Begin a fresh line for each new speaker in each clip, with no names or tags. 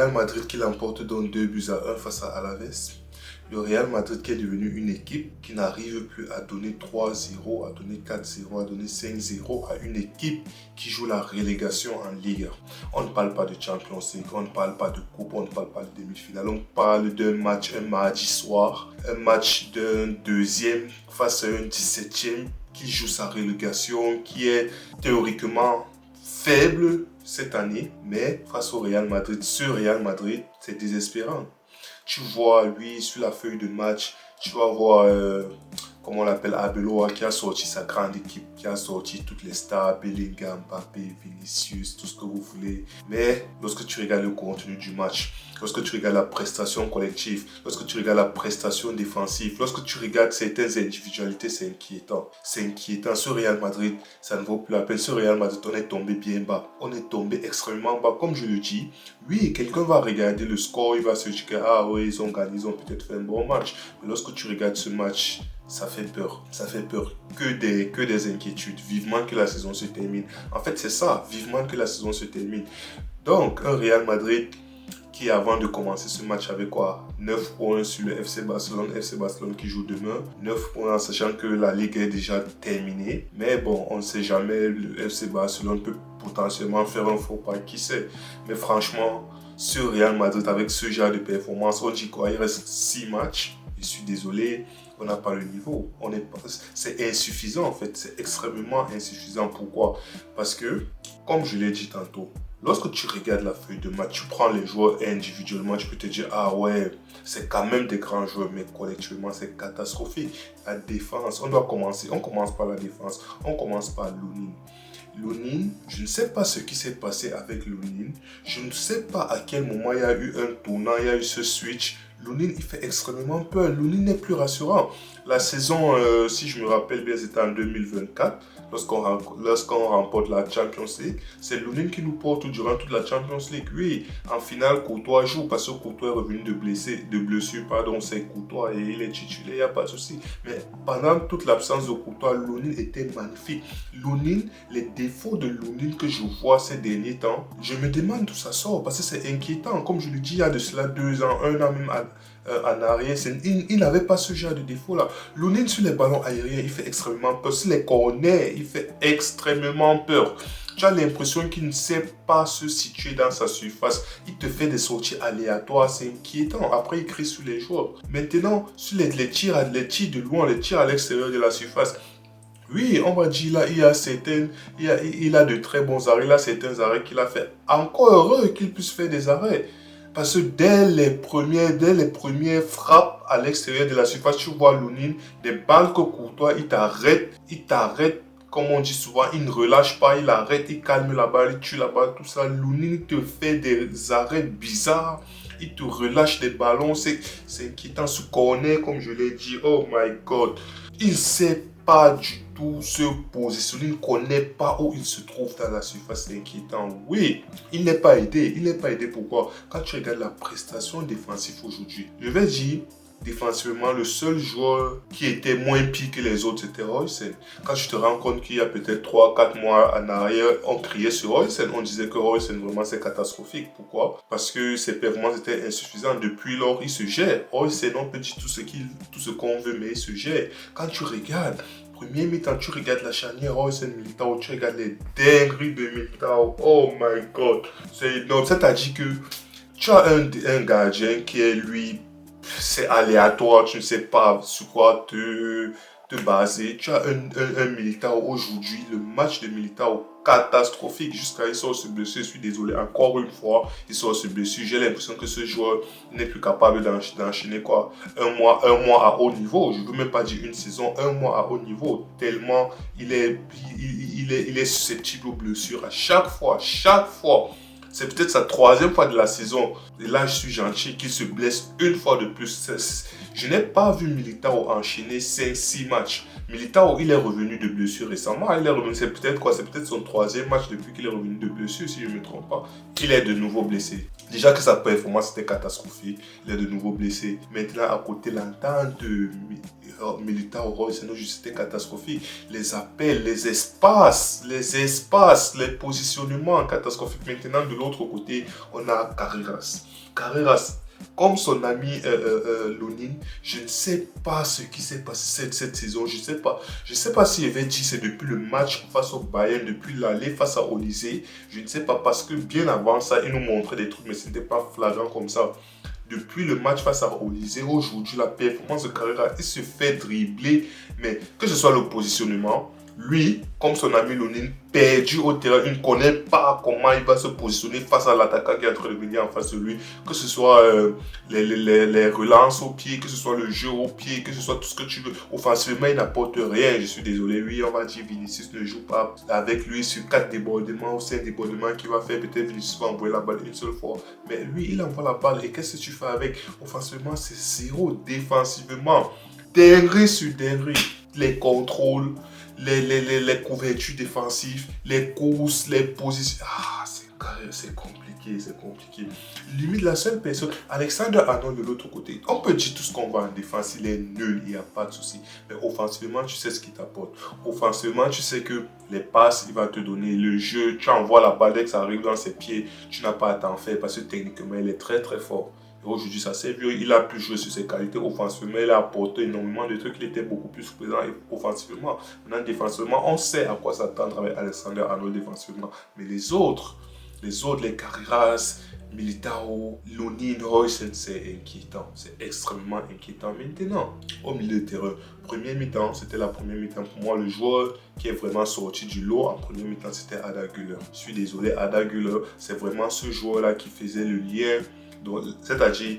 Real Madrid qui l'emporte donc 2-1 face à Alaves. Le Real Madrid qui est devenu une équipe qui n'arrive plus à donner 3-0, à donner 4-0, à donner 5-0 à une équipe qui joue la relégation en Ligue. On ne parle pas de Champions League, on ne parle pas de coupe, on ne parle pas de demi-finale, on parle d'un match un mardi soir, un match d'un deuxième face à un 17e qui joue sa relégation, qui est théoriquement faible cette année, mais face au Real Madrid, ce Real Madrid, c'est désespérant. Tu vois, lui, sur la feuille de match, tu vas voir, comment on l'appelle, Arbeloa, qui a sorti sa grande équipe, qui a sorti toutes les stars, Bellingham, Mbappé, Vinicius, tout ce que vous voulez. Mais lorsque tu regardes le contenu du match, lorsque tu regardes la prestation collective, lorsque tu regardes la prestation défensive, lorsque tu regardes certaines individualités, c'est inquiétant. C'est inquiétant. Ce Real Madrid, ça ne vaut plus la peine. Ce Real Madrid, on est tombé bien bas. On est tombé extrêmement bas. Comme je le dis, oui, quelqu'un va regarder le score, il va se dire que, ah oui, ils ont gagné, ils ont peut-être fait un bon match. Mais lorsque tu regardes ce match, ça fait peur. Ça fait peur. Que des inquiétudes. Vivement que la saison se termine. En fait, c'est ça. Vivement que la saison se termine. Donc, un Real Madrid qui, avant de commencer ce match, avait quoi? 9 points sur le FC Barcelone. FC Barcelone qui joue demain. 9 points en sachant que la Ligue est déjà terminée. Mais bon, on ne sait jamais. Le FC Barcelone peut potentiellement faire un faux pas. Qui sait? Mais franchement, ce Real Madrid avec ce genre de performance, on dit quoi? Il reste 6 matchs. Je suis désolé, on n'a pas le niveau. C'est insuffisant en fait. C'est extrêmement insuffisant. Pourquoi? Parce que, comme je l'ai dit tantôt, lorsque tu regardes la feuille de match, tu prends les joueurs individuellement, tu peux te dire, ah ouais, c'est quand même des grands joueurs, mais collectivement, c'est catastrophique. La défense, on commence par la défense, on commence par Lunin. Lunin, je ne sais pas ce qui s'est passé avec Lunin. Je ne sais pas à quel moment il y a eu un tournant, il y a eu ce switch. Lunin, il fait extrêmement peur. Lunin n'est plus rassurant. La saison, si je me rappelle bien, c'était en 2024. Lorsqu'on remporte la Champions League, c'est Lunin qui nous porte durant toute la Champions League. Oui, en finale, Courtois joue parce que Courtois est revenu de blessure, c'est Courtois et il est titulaire, il n'y a pas de souci. Mais pendant toute l'absence de Courtois, Lunin était magnifique. Lunin, les défauts de Lunin que je vois ces derniers temps, je me demande d'où ça sort parce que c'est inquiétant. Comme je le dis, il y a de cela 2 ans, 1 an même en arrière, il n'avait pas ce genre de défaut-là. Lunin sur les ballons aériens, il fait extrêmement peur. Sur les corners, il fait extrêmement peur. Tu as l'impression qu'il ne sait pas se situer dans sa surface. Il te fait des sorties aléatoires, c'est inquiétant. Après, il crie sur les joueurs. Maintenant, sur les tirs de loin, les tirs à l'extérieur de la surface, oui, on va dire là, il a de très bons arrêts. Il a certains arrêts qu'il a fait. Encore heureux qu'il puisse faire des arrêts. Parce que dès les premières frappes à l'extérieur de la surface, tu vois Lunin, des balles que Courtois, il t'arrête, comme on dit souvent, il ne relâche pas, il arrête, il calme la balle, il tue la balle, tout ça. Lunin te fait des arrêts bizarres, il te relâche des ballons, c'est inquiétant. Ce corner, comme je l'ai dit, oh my God, il ne sait pas du tout se positionner, il ne connaît pas où il se trouve dans la surface, c'est inquiétant. Oui, il n'est pas aidé. Il n'est pas aidé pourquoi? Quand tu regardes la prestation défensive aujourd'hui, je vais dire, défensivement, le seul joueur qui était moins pire que les autres, c'était Højsælund. Quand tu te rends compte qu'il y a peut-être 3-4 mois en arrière, on criait sur Højsælund, on disait que Højsælund, vraiment, c'est catastrophique. Pourquoi? Parce que ses performances étaient insuffisantes. Depuis lors, il se gère. Højsælund, on peut dire tout ce qu'on veut, mais il se gère. Quand tu regardes, premier mi-temps, tu regardes la charnière Højsælund Militao, tu regardes les dingueries de Militao. Oh my God, c'est énorme. C'est-à-dire que tu as un gardien qui est, lui, c'est aléatoire, tu ne sais pas sur quoi te baser. Tu as un Militao aujourd'hui, le match de Militao catastrophique jusqu'à il sort se blesser. Je suis désolé, encore une fois, il sort se blesser. J'ai l'impression que ce joueur n'est plus capable d'enchaîner quoi, un mois à haut niveau. Je ne veux même pas dire une saison, un mois à haut niveau. Tellement il est susceptible aux blessures à chaque fois. C'est peut-être sa 3e fois de la saison. Et là, je suis gentil qu'il se blesse une fois de plus. Je n'ai pas vu Militao enchaîner 5-6 matchs. Militao, il est revenu de blessure récemment. Il est revenu, c'est peut-être quoi? C'est peut-être son 3e match depuis qu'il est revenu de blessure, si je ne me trompe pas. Il est de nouveau blessé. Déjà que sa performance était catastrophique, il est de nouveau blessé. Maintenant, à côté, l'entente de Militao Royce, c'était catastrophique. Les appels, les espaces, les positionnements catastrophiques. Maintenant, de l'autre côté, on a Carreras. Carreras, comme son ami Lonin, je ne sais pas ce qui s'est passé cette saison. Je ne sais pas si avait dit c'est depuis le match face au Bayern, depuis l'aller face à Olysée. Je ne sais pas parce que bien avant ça, il nous montrait des trucs, mais ce n'était pas flagrant comme ça. Depuis le match face à Olysée, aujourd'hui, la performance de Carrera, il se fait dribbler, mais que ce soit le positionnement, lui, comme son ami Lonin, perdu au terrain, il ne connaît pas comment il va se positionner face à l'attaquant qui est en train de venir en face de lui. Que ce soit les relances au pied, que ce soit le jeu au pied, que ce soit tout ce que tu veux. Offensivement, il n'apporte rien. Je suis désolé. Oui, on va dire Vinicius ne joue pas avec lui sur 4 débordements ou 5 débordements qu'il va faire. Peut-être Vinicius va envoyer la balle une seule fois. Mais lui, il envoie la balle. Et qu'est-ce que tu fais avec? Offensivement, c'est zéro. Défensivement, dinguerie sur dinguerie. Les contrôles, les couvertures défensives, les courses, les positions. Ah, c'est compliqué, c'est compliqué. Limite, la seule personne, Alexander Arnold de l'autre côté, on peut dire tout ce qu'on va en défense, il est nul, il n'y a pas de souci. Mais offensivement, tu sais ce qu'il t'apporte. Offensivement, tu sais que les passes, il va te donner le jeu. Tu envoies la balle dès que ça arrive dans ses pieds, tu n'as pas à t'en faire parce que techniquement, il est très très fort. Et aujourd'hui, ça s'est vu, il a pu jouer sur ses qualités offensivement, il a apporté énormément de trucs, il était beaucoup plus présent offensivement. Maintenant, défensivement, on sait à quoi s'attendre avec Alexander Arnold défensivement. Mais les autres, les Carreras, Militao, Lonin, Royce, c'est inquiétant. C'est extrêmement inquiétant. Maintenant, au milieu de terrain, première mi-temps, c'était la première mi-temps. Pour moi, le joueur qui est vraiment sorti du lot en première mi-temps, c'était Arda Güler. Je suis désolé, Arda Güler, c'est vraiment ce joueur-là qui faisait le lien. C'est-à-dire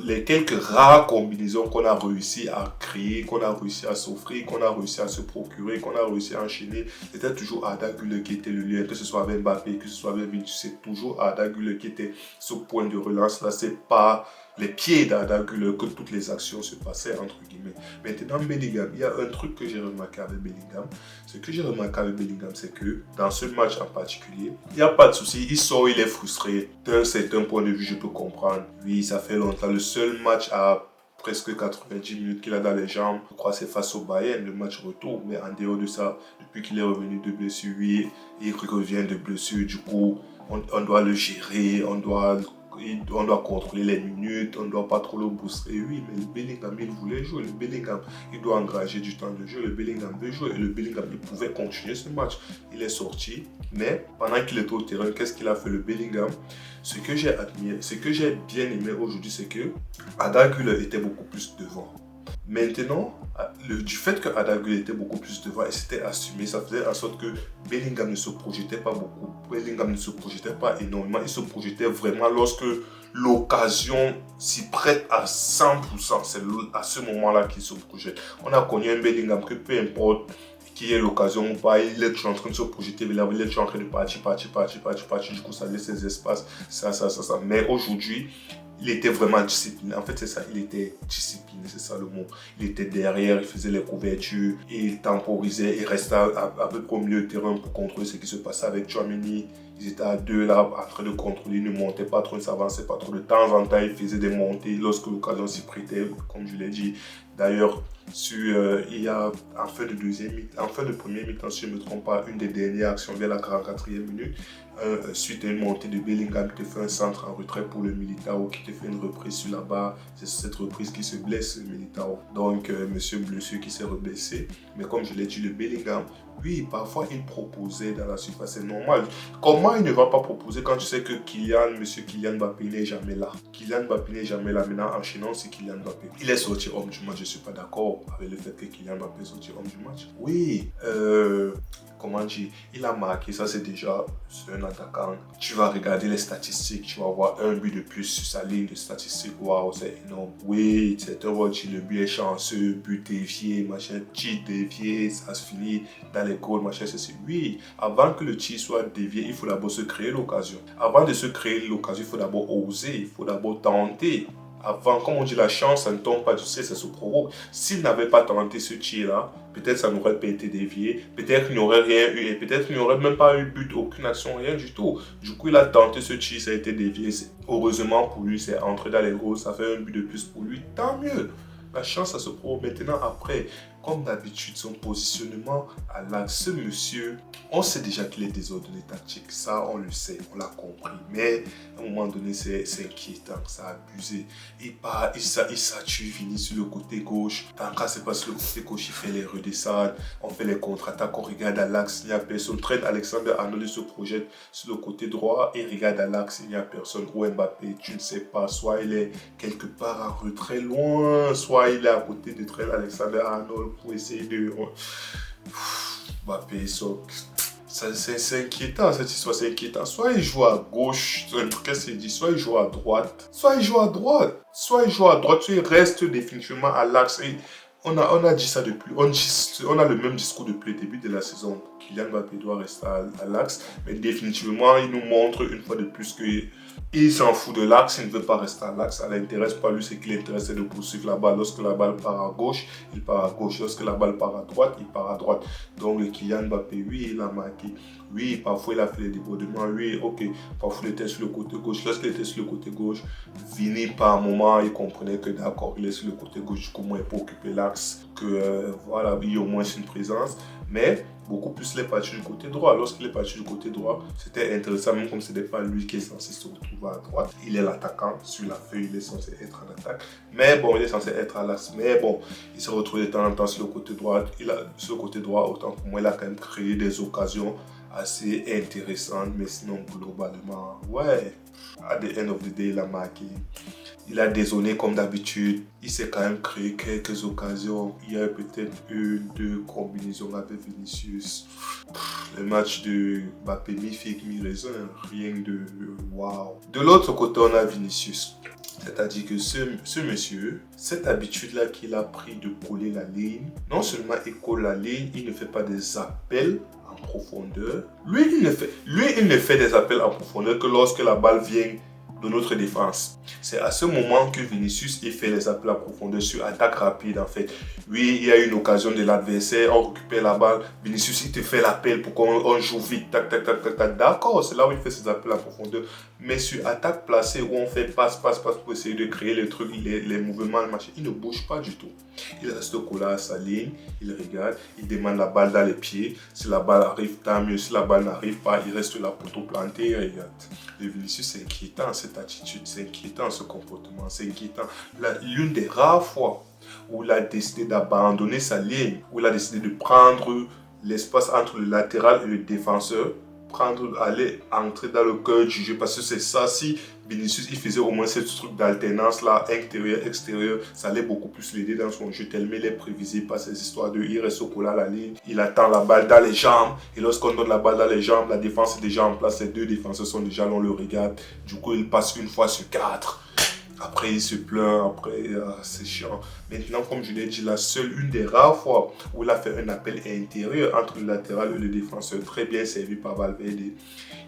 les quelques rares combinaisons qu'on a réussi à créer, qu'on a réussi à s'offrir, qu'on a réussi à se procurer, qu'on a réussi à enchaîner, c'était toujours Arda Güler qui était le lien, que ce soit avec Mbappé, que ce soit avec Vinicius, c'est toujours Arda Güler qui était ce point de relance là, c'est pas les pieds d'Arda Güler que toutes les actions se passaient entre guillemets. Maintenant Bellingham, il y a un truc que j'ai remarqué avec Bellingham. Ce que j'ai remarqué avec Bellingham, c'est que dans ce match en particulier, il n'y a pas de souci, il sort, il est frustré. D'un certain point de vue, je peux comprendre. Oui, ça fait longtemps. Le seul match à presque 90 minutes qu'il a dans les jambes, je crois que c'est face au Bayern, le match retour. Mais en dehors de ça, depuis qu'il est revenu de blessure, oui, il revient de blessure. Du coup, on doit le gérer, on doit contrôler les minutes, on ne doit pas trop le booster. Oui, mais le Bellingham, il voulait jouer. Le Bellingham, il doit engager du temps de jeu. Le Bellingham veut jouer. Et le Bellingham, il pouvait continuer ce match. Il est sorti, mais pendant qu'il était au terrain, qu'est-ce qu'il a fait le Bellingham? Ce que j'ai admiré, ce que j'ai bien aimé aujourd'hui, c'est que Arda Güler était beaucoup plus devant. Maintenant, du fait que Arda Güler était beaucoup plus devant et c'était assumé, ça faisait en sorte que Bellingham ne se projetait pas beaucoup. Bellingham ne se projetait pas énormément. Il se projetait vraiment lorsque l'occasion s'y prête à 100%. C'est à ce moment-là qu'il se projette. On a connu un Bellingham que peu importe qui est l'occasion ou pas, il est toujours en train de se projeter, il est toujours en train de partir. Du coup, ça laisse ses espaces, ça. Mais aujourd'hui, il était vraiment discipliné. En fait, c'est ça, il était discipliné, c'est ça le mot. Il était derrière, il faisait les couvertures, il temporisait, il restait à peu près au milieu de terrain pour contrôler ce qui se passait avec Tchouaméni. Ils étaient à deux là, en train de contrôler, ils ne montaient pas trop, ils ne s'avançaient pas trop. De temps en temps, ils faisaient des montées lorsque l'occasion s'y prêtait, comme je l'ai dit. D'ailleurs, il y a en fin de première mi-temps, si je ne me trompe pas, une des dernières actions vers la 44e minute, suite à une montée de Bellingham qui te fait un centre en retrait pour le Militao, qui te fait une reprise sur la barre. C'est cette reprise qui se blesse, le Militao. Donc, monsieur blessé qui s'est reblessé. Mais comme je l'ai dit, le Bellingham, oui, parfois il proposait dans la surface, c'est normal. Comment il ne va pas proposer quand tu sais que monsieur Kylian Mbappé n'est jamais là? Kylian Mbappé n'est jamais là. Maintenant, enchaînant, c'est Kylian Mbappé. Il est sorti homme du match, je ne suis pas d'accord avec le fait que Kylian Mbappé est sorti homme du match. Oui, comment dire, il a marqué, ça c'est déjà un attaquant. Tu vas regarder les statistiques, tu vas voir un but de plus sur sa ligne de statistiques. Waouh, c'est énorme. Oui, c'est un watch, le but est chanceux, but dévié, machin, tir dévié, ça se finit dans les goals, machin, c'est oui. Avant que le tir soit dévié, il faut d'abord se créer l'occasion. Avant de se créer l'occasion, il faut d'abord oser, il faut d'abord tenter. avant, comme on dit, la chance, ça ne tombe pas du ciel, ça se provoque. S'il n'avait pas tenté ce tir-là, peut-être ça n'aurait pas été dévié, peut-être il n'y aurait rien eu, et peut-être il n'y aurait même pas eu but, aucune action, rien du tout. Du coup, il a tenté ce tir, ça a été dévié. Heureusement pour lui, c'est entré dans les goals, ça fait un but de plus pour lui, tant mieux. La chance, ça se prouve. Maintenant, après, comme d'habitude, son positionnement à l'axe, ce monsieur, on sait déjà qu'il est désordonné tactique. Ça, on le sait, on l'a compris. Mais à un moment donné, c'est inquiétant, ça a abusé. Il sature Vini sur le côté gauche. Tant qu'à c'est pas sur le côté gauche, il fait les redescentes. On fait les contre-attaques, on regarde à l'axe, il n'y a personne. Traîne Alexander-Arnold se projette sur le côté droit et regarde à l'axe, il n'y a personne. Ou Mbappé, tu ne sais pas, soit il est quelque part en retrait loin, soit il est à côté de Trent Alexander-Arnold pour essayer de... Mbappé, c'est inquiétant, cette histoire, c'est inquiétant. Soit il joue à gauche, qu'est-ce qu'il dit? Soit il joue à droite, soit il joue à droite, soit il reste définitivement à l'axe. Et on a dit ça depuis, on a le même discours depuis le début de la saison. Kylian Mbappé doit rester à l'axe, mais définitivement, il nous montre une fois de plus que il s'en fout de l'axe, il ne veut pas rester à l'axe, ça ne l'intéresse pas. Lui, ce qui l'intéresse, c'est de poursuivre la balle. Lorsque la balle part à gauche, il part à gauche. Lorsque la balle part à droite, il part à droite. Donc, le Kylian Mbappé, oui, il a marqué. Oui, parfois, il a fait les débordements. Oui, ok, parfois, il était sur le côté gauche. Lorsqu'il était sur le côté gauche, Vini, par moment, il comprenait que d'accord, il est sur le côté gauche. Du coup, moi, il peut occuper l'axe, que voilà, il y a au moins une présence. Mais beaucoup plus les parties du côté droit. Lorsqu'il est parti du côté droit, c'était intéressant, même comme ce n'était pas lui qui est censé se retrouver à droite. Il est l'attaquant, sur la feuille, il est censé être en attaque. Mais bon, il est censé être à l'axe. Mais bon, il se retrouve de temps en temps sur le côté droit. Sur le côté droit, autant pour moi, il a quand même créé des occasions assez intéressantes. Mais sinon, globalement, ouais, à the end of the day, il a marqué. Il a dézonné comme d'habitude. Il s'est quand même créé quelques occasions. Il y a peut-être une, deux combinaisons avec Vinicius. Le match de Mbappé, mi-figue, mi-raisin. Rien de waouh. De l'autre côté, on a Vinicius. C'est-à-dire que ce monsieur, cette habitude-là qu'il a pris de coller la ligne, non seulement il colle la ligne, il ne fait pas des appels en profondeur. Lui, il ne fait des appels en profondeur que lorsque la balle vient de notre défense. C'est à ce moment que Vinicius fait les appels à profondeur sur attaque rapide en fait. Oui, il y a une occasion de l'adversaire, on récupère la balle, Vinicius il te fait l'appel pour qu'on joue vite, tac, tac, tac, tac, tac. D'accord, c'est là où il fait ses appels à profondeur. Mais sur attaque placée où on fait passe pour essayer de créer les trucs, les mouvements, le machin, il ne bouge pas du tout. Il reste collé à sa ligne, il regarde, il demande la balle dans les pieds. Si la balle arrive, tant mieux. Si la balle n'arrive pas, il reste là poteau planté, il regarde. Le Vinicius, c'est inquiétant cette attitude, c'est inquiétant ce comportement, c'est inquiétant. L'une des rares fois où il a décidé d'abandonner sa ligne, où il a décidé de prendre l'espace entre le latéral et le défenseur, aller entrer dans le cœur du jeu, parce que c'est ça, si Vinicius il faisait au moins ce truc d'alternance là, intérieur, extérieur, ça allait beaucoup plus l'aider dans son jeu, tellement il est prévisible par ces histoires de il reste au collé à la ligne, il attend la balle dans les jambes, et lorsqu'on donne la balle dans les jambes, la défense est déjà en place, les deux défenseurs sont déjà là, on le regarde, du coup il passe une fois sur 4. Après, il se plaint, après, c'est chiant. Maintenant, comme je l'ai dit, une des rares fois où il a fait un appel intérieur entre le latéral et le défenseur, très bien servi par Valverde,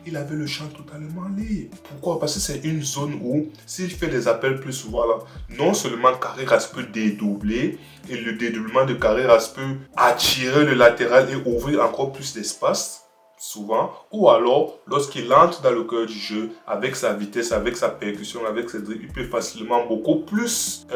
il avait le champ totalement libre. Pourquoi? Parce que c'est une zone où, s'il fait des appels plus souvent, là, non seulement Carreras peut dédoubler, et le dédoublement de Carreras peut attirer le latéral et ouvrir encore plus d'espace, souvent, ou alors lorsqu'il entre dans le cœur du jeu avec sa vitesse, avec sa percussion, avec ses dribbles, il peut facilement beaucoup plus,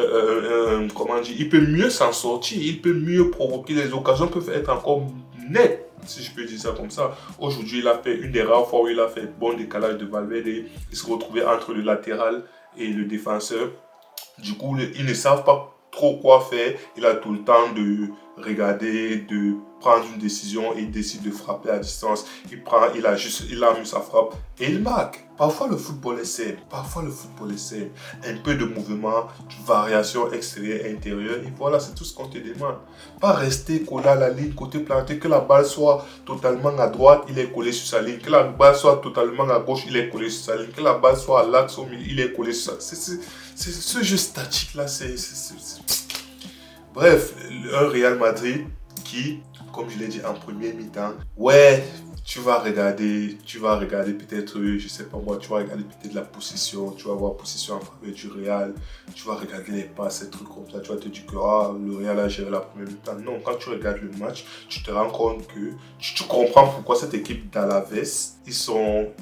comment dire, il peut mieux s'en sortir, il peut mieux provoquer, les occasions peuvent être encore nettes, si je peux dire ça comme ça. Aujourd'hui, il a fait une des rares fois où il a fait bon décalage de Valverde, il se retrouvait entre le latéral et le défenseur. Du coup, ils ne savent pas trop quoi faire, il a tout le temps de regarder, de prendre une décision et il décide de frapper à distance. Il a mis sa frappe et il marque. Parfois le football est simple, un peu de mouvement, de variation extérieure, intérieure et voilà, c'est tout ce qu'on te demande. Pas rester collé à la ligne, côté planté, que la balle soit totalement à droite, il est collé sur sa ligne, que la balle soit totalement à gauche, il est collé sur sa ligne, que la balle soit à l'axe au milieu, il est collé sur sa ligne. C'est ce jeu statique là, Bref, un Real Madrid qui, comme je l'ai dit en premier mi-temps, ouais, tu vas regarder peut-être, je sais pas moi, tu vas regarder peut-être la possession, tu vas voir possession en faveur du Real, tu vas regarder les passes, ces trucs comme ça, tu vas te dire que le Real a géré la première mi-temps. Non, quand tu regardes le match, tu te rends compte que tu comprends pourquoi cette équipe d'Alaves, ils sont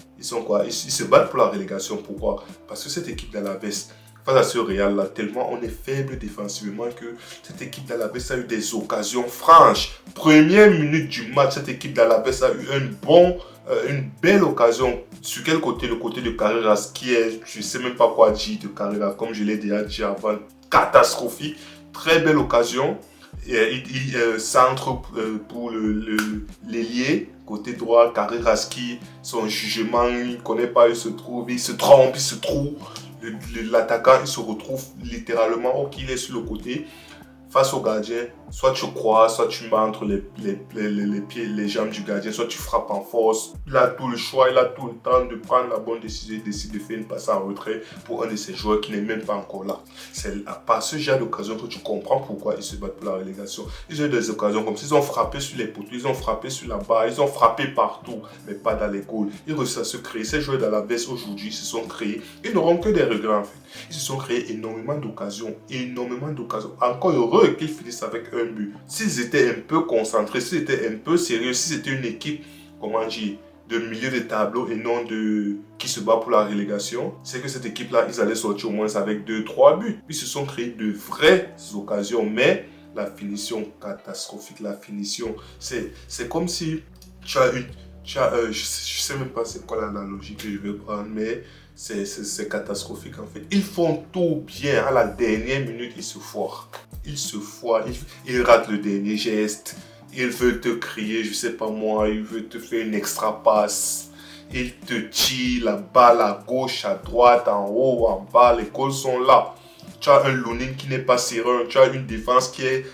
quoi? Ils se battent pour la relégation. Pourquoi? Parce que cette équipe d'Alaves, face à ce Real là, tellement on est faible défensivement que cette équipe d'Alaves a eu des occasions franches. Première minute du match, cette équipe d'Alaves a eu une belle occasion. Sur quel côté? Le côté de Carreras, qui est, je ne sais même pas quoi dire de Carreras, comme je l'ai déjà dit avant, catastrophique. Très belle occasion. Il centre pour l'ailier, côté droit, Carreras qui, son jugement, il ne connaît pas, il se trompe, l'attaquant, il se retrouve littéralement, ok, il est sur le côté, face au gardien, soit tu crois, soit tu mets entre les pieds, les jambes du gardien, soit tu frappes en force. Il a tout le choix, il a tout le temps de prendre la bonne décision, il décide de faire une passe en retrait pour un de ses joueurs qui n'est même pas encore là. C'est par ce genre d'occasion que tu comprends pourquoi ils se battent pour la relégation. Ils ont eu des occasions comme ça, ils ont frappé sur les poteaux, ils ont frappé sur la barre, ils ont frappé partout, mais pas dans les goals. Ils réussissent à se créer. Ces joueurs d'Alaves aujourd'hui se sont créés, ils n'auront que des regrets en fait. Ils se sont créés énormément d'occasions. Encore heureux qu'ils finissent avec un but. S'ils étaient un peu concentrés, s'ils étaient un peu sérieux, si c'était une équipe, comment dire, de milieu de tableau et non de qui se bat pour la relégation, c'est que cette équipe-là, ils allaient sortir au moins avec 2-3 buts. Ils se sont créés de vraies occasions, mais la finition catastrophique, la finition, c'est comme si tu as une... je sais même pas c'est quoi l'analogie que je vais prendre, mais c'est catastrophique en fait. Ils font tout bien, à la dernière minute, ils se foirent. Ils ratent le dernier geste. Ils veulent te crier, je sais pas moi, ils veulent te faire une extra passe. Ils te tirent la balle à gauche, à droite, en haut, en bas, les goals sont là. Tu as un Lunin qui n'est pas serein, tu as une défense qui est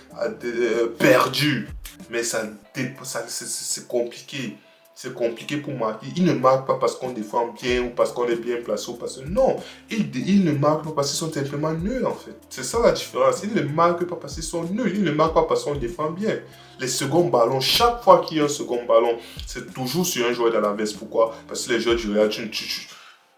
perdue. Mais c'est compliqué. C'est compliqué pour marquer. Il ne marque pas parce qu'on défend bien ou parce qu'on est bien placé ou parce que non. Ils ne marquent pas parce qu'ils sont simplement nuls en fait. C'est ça la différence. Ils ne marquent pas parce qu'ils sont nuls. Ils ne marquent pas parce qu'on défend bien. Les seconds ballons, chaque fois qu'il y a un second ballon, c'est toujours sur un joueur d'Alaves. Pourquoi? Parce que les joueurs du Real,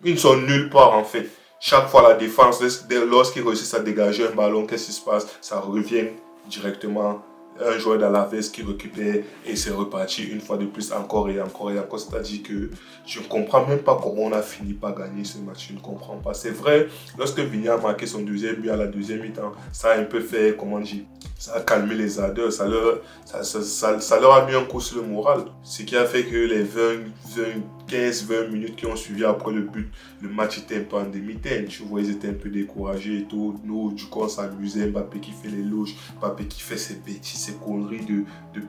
ils ne sont nulle part en fait. Chaque fois la défense, lorsqu'ils réussissent à dégager un ballon, qu'est-ce qui se passe? Ça revient directement. Un joueur d'Alaves qui récupère et c'est reparti une fois de plus encore et encore et encore. C'est-à-dire que je ne comprends même pas comment on a fini par gagner ce match. Je ne comprends pas. C'est vrai, lorsque Vigny a marqué son deuxième but à la deuxième mi-temps, ça a un peu fait, comment dire, ça a calmé les ardeurs. Ça leur a mis un coup sur le moral. Ce qui a fait que les 15-20 minutes qui ont suivi après le but, le match était un peu en demi-teinte. Tu vois, ils étaient un peu découragés et tout. Nous, du coup, on s'amusait. Mbappé qui fait les louches, Mbappé qui fait ses bêtises, ses conneries de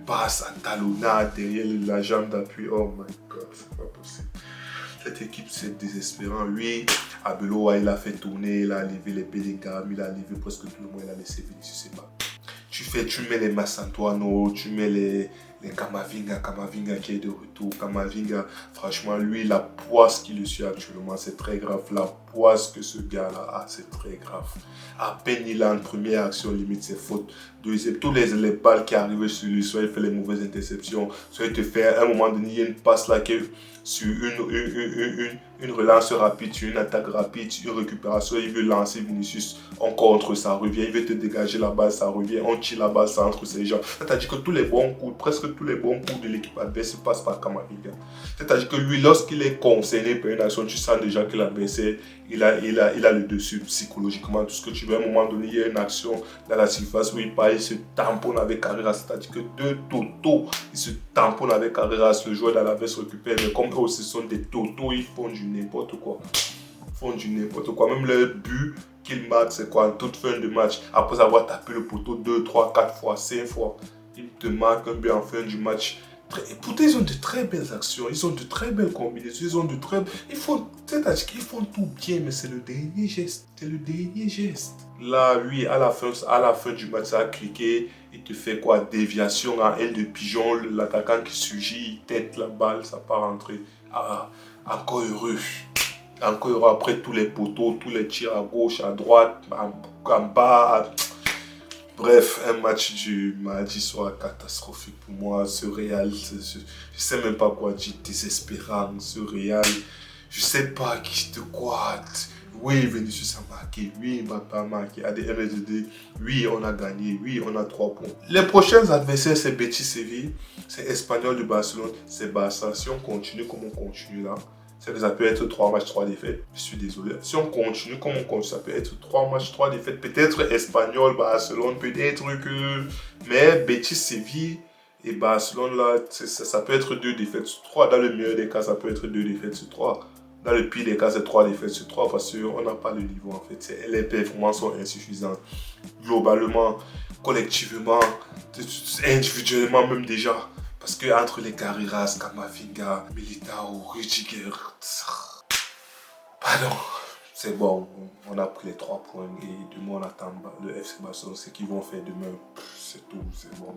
passe à talonnade derrière la jambe d'appui. Oh my God, c'est pas possible. Cette équipe, c'est désespérant. Lui, Abeloa, il a fait tourner, il a levé les Bellingham, il a levé presque tout le monde, il a laissé Vinicius, je sais pas. Tu mets les Massantuano, tu mets les Kamavinga qui est de retour. Kamavinga, franchement, lui, la poisse qui le suit actuellement, c'est très grave. La poisse que ce gars-là a, c'est très grave. À peine il a une première action, limite ses fautes. Deuxième, tous les balles qui arrivent sur lui, soit il fait les mauvaises interceptions, soit il te fait à un moment donné, il y a une passe là qui sur une relance rapide, sur une attaque rapide, sur une récupération, il veut lancer Vinicius, on contre, ça revient, il veut te dégager la balle, ça revient, on tire la balle, ça entre ses jambes. C'est-à-dire que tous les bons coups, presque tous les bons coups de l'équipe adverse passent par Kamavinga. C'est-à-dire que lui, lorsqu'il est concerné par une action, tu sens déjà que l'adversaire, il a le dessus psychologiquement, tout ce que tu veux. À un moment donné, il y a une action dans la surface où il part, il se tamponne avec Carreras, c'est-à-dire que deux totos, il se tamponne avec Carreras, le joueur d'Alaves récupère, mais comme eux aussi sont des totos, ils font du n'importe quoi. Ils font du n'importe quoi. Même le but qu'ils marquent, c'est quoi? En toute fin de match, après avoir tapé le poteau 2, 3, 4 fois, 5 fois, ils te marquent un but en fin du match. Et pourtant, ils ont de très belles actions, ils ont de très belles combinaisons, ils ont de très... C'est-à-dire qu'ils font tout bien, mais c'est le dernier geste. C'est le dernier geste. Là, lui, à la fin du match, ça a cliqué. Il te fait quoi? Déviation en aile de pigeon. L'attaquant qui surgit, il tête la balle, ça part rentrer. Ah, encore heureux. Encore heureux après tous les poteaux, tous les tirs à gauche, à droite, en bas. Bref, un match du mardi soir catastrophique pour moi. Ce Real, je sais même pas quoi dire, désespérant. Ce Real, je sais pas qui de quoi. Oui, Vinicius a marqué, oui, Mbappé a marqué, ADMSD, oui, on a gagné, oui, on a 3 points. Les prochains adversaires, c'est Betis Séville, c'est Espanyol de Barcelone, c'est Barça. Si on continue comme on continue là, ça peut être 3 matchs, 3 défaites. Je suis désolé. Si on continue comme on continue, ça peut être 3 matchs, 3 défaites. Peut-être Espanyol, Barcelone, peut-être que... Mais Betis, Séville et Barcelone, là, ça peut être 2 défaites sur 3. Dans le meilleur des cas, ça peut être 2 défaites sur 3. Dans le pire des cas, c'est 3 défaites sur 3 parce qu'on n'a pas le niveau en fait. Les performances sont insuffisantes. Globalement, collectivement, individuellement même déjà. Parce que entre les Carreras, Camavinga, Militao, Rudiger, pardon, c'est bon, on a pris les 3 points et demain on attend le FC Barcelone, ce qu'ils vont faire demain, c'est tout, c'est bon.